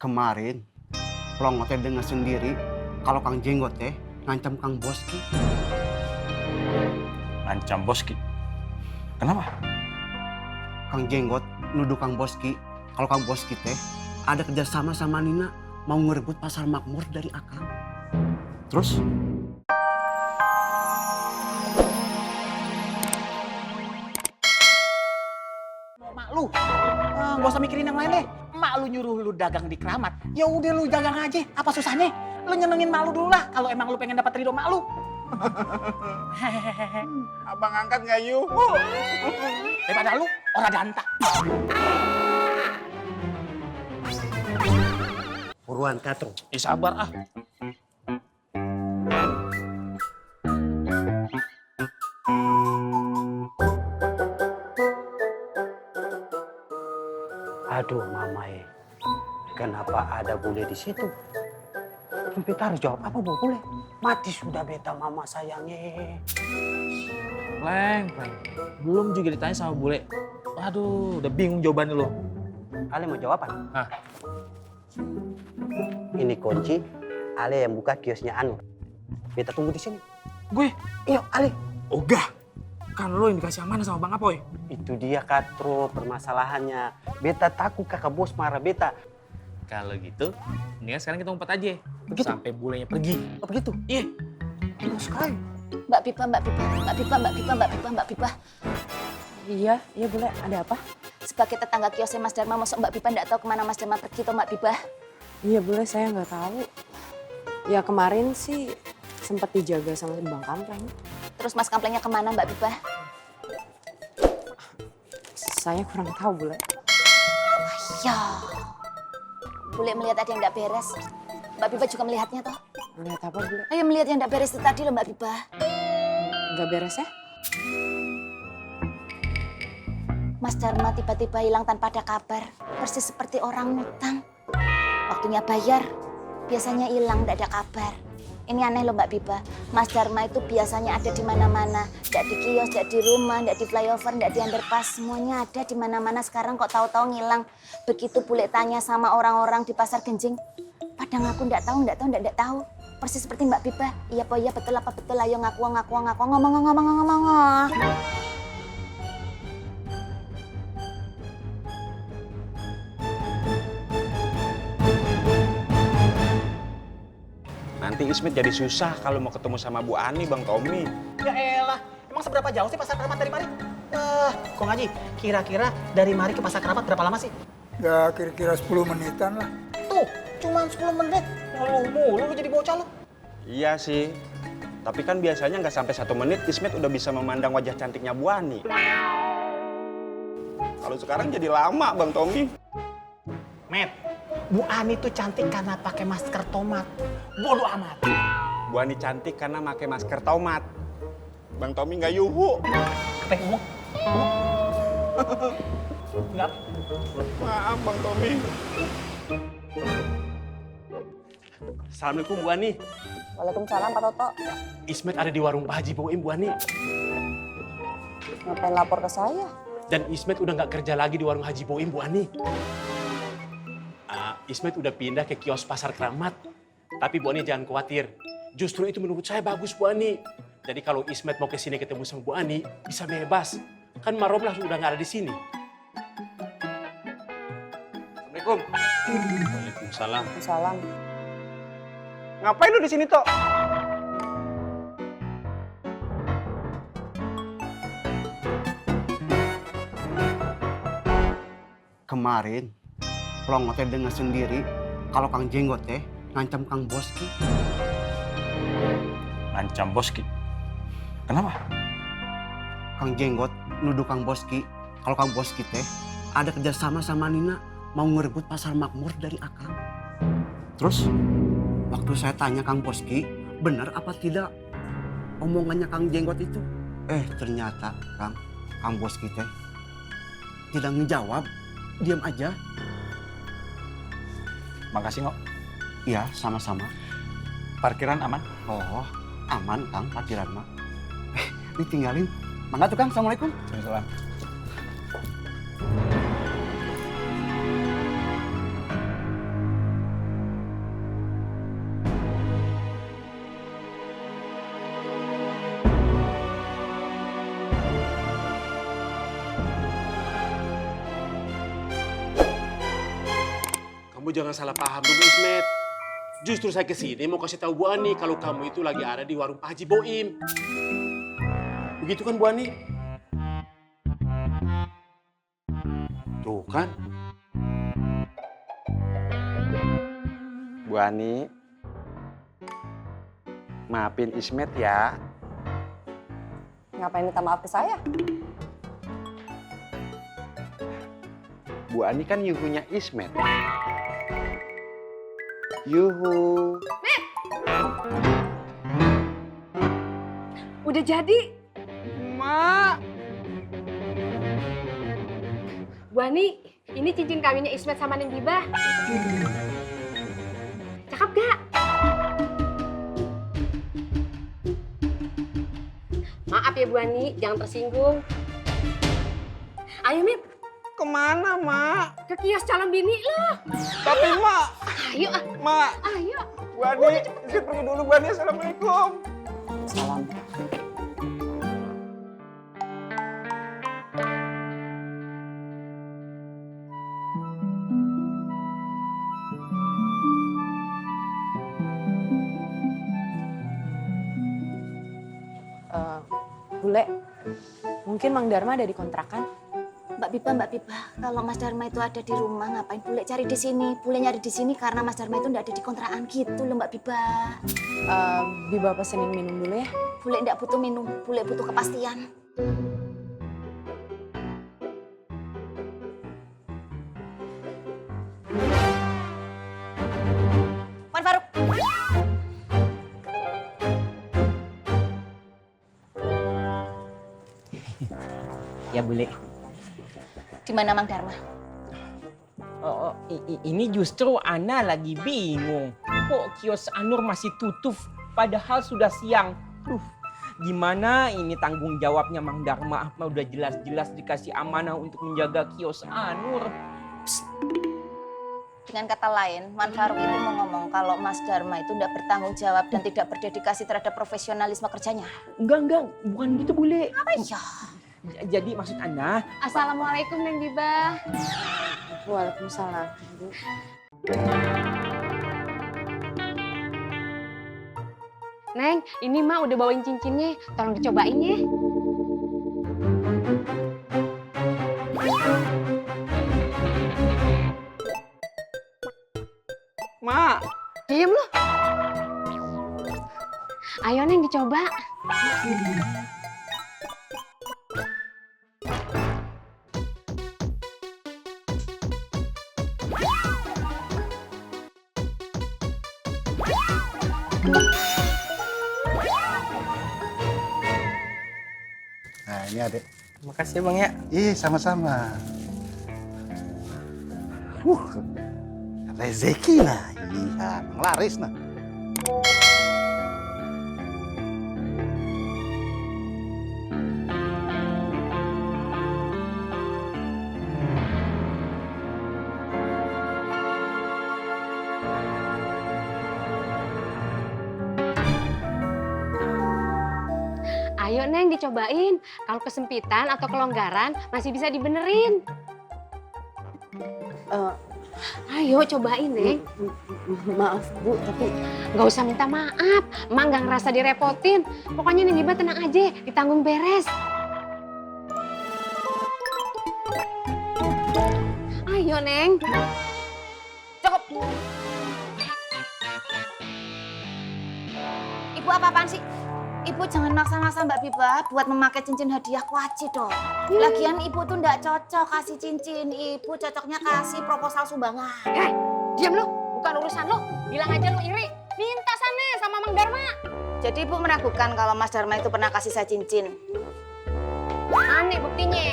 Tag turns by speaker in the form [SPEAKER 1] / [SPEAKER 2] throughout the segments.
[SPEAKER 1] Kemarin, Plongo teh dengar sendiri kalau Kang Jenggot teh ngancam Kang Boski.
[SPEAKER 2] Ngancam Boski? Kenapa?
[SPEAKER 1] Kang Jenggot nuduh Kang Boski kalau Kang Boski teh ada kerjasama sama Nina mau ngerebut pasar makmur dari Akang.
[SPEAKER 2] Terus?
[SPEAKER 3] Mak lu, gak usah mikirin yang lain deh. Mak lu nyuruh lu dagang di Keramat, ya udah lu dagang aja. Apa susahnya? Lu nyenengin mak lu dulu lah. Kalau emang lu pengen dapat ridho mak lu.
[SPEAKER 4] Abang angkat nggak yuk?
[SPEAKER 3] Daripada lu ora danta.
[SPEAKER 1] Buruan Katro.
[SPEAKER 2] Sabar ah.
[SPEAKER 1] Aduh Mamae, kenapa ada bule di situ? Terus beta harus jawab apa bule? Mati sudah beta mama sayangnya.
[SPEAKER 2] Pleng. Belum juga ditanya sama bule. Aduh, udah bingung jawabannya lo.
[SPEAKER 1] Ale mau jawab apa?
[SPEAKER 2] Hah?
[SPEAKER 1] Ini kunci, Ale yang buka kiosnya Anu. Beta tunggu di sini.
[SPEAKER 2] Gue?
[SPEAKER 1] Iya, Ale.
[SPEAKER 2] Ogah. Kan lo yang dikasih amanah sama Bang Apoy.
[SPEAKER 1] Itu dia Katro permasalahannya. Beta takut kakak bos marah beta.
[SPEAKER 2] Kalau gitu, mendingan sekarang kita ngumpet aja.
[SPEAKER 1] Begitu?
[SPEAKER 2] Sampai bulenya pergi.
[SPEAKER 1] Oh begitu?
[SPEAKER 2] Iya.
[SPEAKER 1] Terus sekali.
[SPEAKER 5] Mbak Pipa.
[SPEAKER 6] Iya boleh. Ada apa?
[SPEAKER 5] Sebagai tetangga kiosnya Mas Dharma, masuk Mbak Pipa nggak tahu kemana Mas Dharma pergi toh Mbak Pipa?
[SPEAKER 6] Iya boleh, saya nggak tahu. Ya kemarin sih sempat dijaga sama Bang Kampleng.
[SPEAKER 5] Terus Mas Kamplengnya kemana Mbak Pipa?
[SPEAKER 6] Saya kurang tahu boleh.
[SPEAKER 5] Ya, boleh melihat ada yang nggak beres. Mbak Pipa juga melihatnya toh?
[SPEAKER 6] Lihat apa boleh?
[SPEAKER 5] Ayo melihat yang nggak beres itu tadi loh Mbak Pipa.
[SPEAKER 6] Nggak beres ya?
[SPEAKER 5] Mas Dharma tiba-tiba hilang tanpa ada kabar. Persis seperti orang ngutang. Waktunya bayar, biasanya hilang, nggak ada kabar. Ini aneh loh Mbak Pipa. Mas Dharma itu biasanya ada di mana-mana. Nggak di kios, nggak di rumah, nggak di flyover, nggak di underpass. Semuanya ada di mana-mana. Sekarang kok tahu-tahu ngilang. Begitu bule tanya sama orang-orang di pasar Genjing. Pada ngaku nggak tahu. Persis seperti Mbak Pipa. Iya po, iya betul apa betul. Ayo ngaku. Ngomong.
[SPEAKER 4] Nanti Ismet jadi susah kalau mau ketemu sama Bu Ani, Bang Tommy.
[SPEAKER 3] Ya elah, emang seberapa jauh sih pasar Keramat dari mari? Kong Haji, kira-kira dari mari ke pasar Keramat berapa lama sih?
[SPEAKER 7] Ya kira-kira 10 menitan lah.
[SPEAKER 3] Tuh, cuma 10 menit. Ngeluh mulu lu jadi bocah lu.
[SPEAKER 4] Iya sih. Tapi kan biasanya nggak sampai 1 menit Ismet udah bisa memandang wajah cantiknya Bu Ani. Kalau sekarang jadi lama, Bang Tommy.
[SPEAKER 3] Met, Bu Ani tuh cantik karena pakai masker tomat. Bodoh amat.
[SPEAKER 4] Bu Ani cantik karena pakai masker tomat. Bang Tommy nggak yuhu.
[SPEAKER 3] Apa yang ngomong? Enggak.
[SPEAKER 4] Maaf, Bang Tommy.
[SPEAKER 1] Assalamualaikum Bu Ani.
[SPEAKER 6] Waalaikumsalam Pak Toto.
[SPEAKER 8] Ismet ada di warung Pak Haji Boim, Bu Ani.
[SPEAKER 6] Ngapain lapor ke saya?
[SPEAKER 8] Dan Ismet udah nggak kerja lagi di warung Haji Boim, Bu Ani. Ismet udah pindah ke kios pasar Keramat. Tapi Bu Ani jangan khawatir. Justru itu menurut saya bagus, Bu Ani. Jadi kalau Ismet mau ke sini ketemu sama Bu Ani, bisa bebas. Kan Maromlah udah nggak ada di sini.
[SPEAKER 4] Assalamualaikum.
[SPEAKER 2] Waalaikumsalam.
[SPEAKER 6] Salam.
[SPEAKER 4] Ngapain lu di sini, Tok?
[SPEAKER 1] Kemarin, Plongo teh dengar sendiri kalau Kang Jenggot teh ngancam Kang Boski.
[SPEAKER 2] Ngancam Boski? Kenapa?
[SPEAKER 1] Kang Jenggot nuduh Kang Boski kalau Kang Boski teh ada kerjasama sama Nina mau ngerebut pasar makmur dari Akang. Terus waktu saya tanya Kang Boski, benar apa tidak omongannya Kang Jenggot itu? Ternyata Kang Boski teh tidak ngejawab, diam aja.
[SPEAKER 2] Makasih, Ngok.
[SPEAKER 1] Iya, sama-sama.
[SPEAKER 2] Parkiran aman?
[SPEAKER 1] Oh, aman Kang parkiran mah. Ditinggalin. Mangga tuh Kang, Assalamualaikum.
[SPEAKER 2] Waalaikumsalam.
[SPEAKER 8] Kamu jangan salah paham dulu Ismet. Justru saya kesini mau kasih tahu Bu Ani kalau kamu itu lagi ada di warung Pak Haji Boim. Begitu kan Bu Ani? Tuh kan?
[SPEAKER 4] Bu Ani, maafin Ismet ya.
[SPEAKER 6] Ngapain minta maaf ke saya?
[SPEAKER 4] Bu Ani kan yuhunya Ismet. Yuhu.
[SPEAKER 9] Udah jadi.
[SPEAKER 4] Mak.
[SPEAKER 9] Bu Ani, ini cincin kawinnya Ismet sama Neng Bibah. Cakep gak? Maaf ya Bu Ani, jangan tersinggung. Ayo Mit,
[SPEAKER 4] Kemana, Mak?
[SPEAKER 9] ke kios calon bini lah.
[SPEAKER 4] Tapi, Mak.
[SPEAKER 9] Ayo,
[SPEAKER 4] Mak.
[SPEAKER 9] ayo.
[SPEAKER 4] Bu Ani, Ismet pergi dulu, Bu Ani. Assalamualaikum.
[SPEAKER 6] Salam. Bule, mungkin Mang Dharma ada di kontrakan?
[SPEAKER 5] Mbak Biba, kalau Mas Dharma itu ada di rumah, ngapain Bule cari di sini? Bule nyari di sini karena Mas Dharma itu nggak ada di kontrakan gitu loh Mbak Biba.
[SPEAKER 6] Biba pesenin minum dulu ya.
[SPEAKER 5] Bule nggak butuh minum, Bule butuh kepastian. Wan Faruk.
[SPEAKER 10] Ya Bule.
[SPEAKER 5] Di mana Mang Dharma?
[SPEAKER 10] Ini justru Ana lagi bingung. Kok kios Anur masih tutup padahal sudah siang. Gimana ini tanggung jawabnya Mang Dharma? Udah jelas-jelas dikasih amanah untuk menjaga kios Anur.
[SPEAKER 5] Dengan kata lain, Man Faruk itu mau ngomong kalau Mas Dharma itu tidak bertanggung jawab dan tidak berdedikasi terhadap profesionalisme kerjanya.
[SPEAKER 10] Enggak, bukan gitu Bule.
[SPEAKER 5] Apa ya?
[SPEAKER 10] Jadi maksud Ana,
[SPEAKER 9] Assalamualaikum Neng Bibah.
[SPEAKER 6] Waalaikumsalam. Bu.
[SPEAKER 9] Neng, ini mah udah bawain cincinnya. Tolong dicobain ya.
[SPEAKER 4] Mak.
[SPEAKER 9] Diem loh. Ayo Neng dicoba.
[SPEAKER 11] Nah ini adek.
[SPEAKER 10] makasih ya Bang ya.
[SPEAKER 11] Ih sama-sama. Rezeki lah. Iya, laris nah.
[SPEAKER 9] Ayo Neng dicobain. Kalau kesempitan atau kelonggaran masih bisa dibenerin. Ayo cobain Neng.
[SPEAKER 6] Maaf Bu, tapi
[SPEAKER 9] Nggak usah minta maaf. Emak nggak ngerasa direpotin. Pokoknya Neng Biba tenang aja, ditanggung beres. Ayo Neng.
[SPEAKER 5] Cukup. Ibu apa-apaan sih? Ibu jangan maksa-maksa Mbak Biba buat memakai cincin hadiah kuaci dong. Lagian ibu tuh nggak cocok kasih cincin. Ibu cocoknya kasih proposal sumbangan.
[SPEAKER 9] Diam lu, bukan urusan lu. Bilang aja lu iri. Minta sana sama Mang Dharma.
[SPEAKER 5] Jadi ibu meragukan kalau Mas Dharma itu pernah kasih saya cincin.
[SPEAKER 9] Mana buktinya?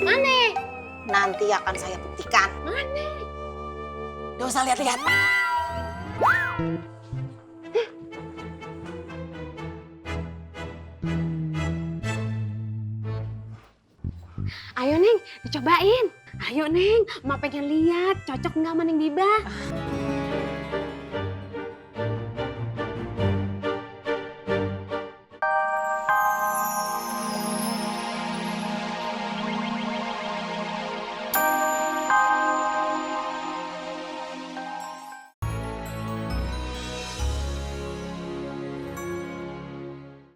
[SPEAKER 9] Mana?
[SPEAKER 5] Nanti akan saya buktikan.
[SPEAKER 9] Mana?
[SPEAKER 5] Gak usah lihat-lihat.
[SPEAKER 9] Ayo Neng, dicobain. Ayo Neng, Emak pengen lihat cocok nggak sama Neng Biba.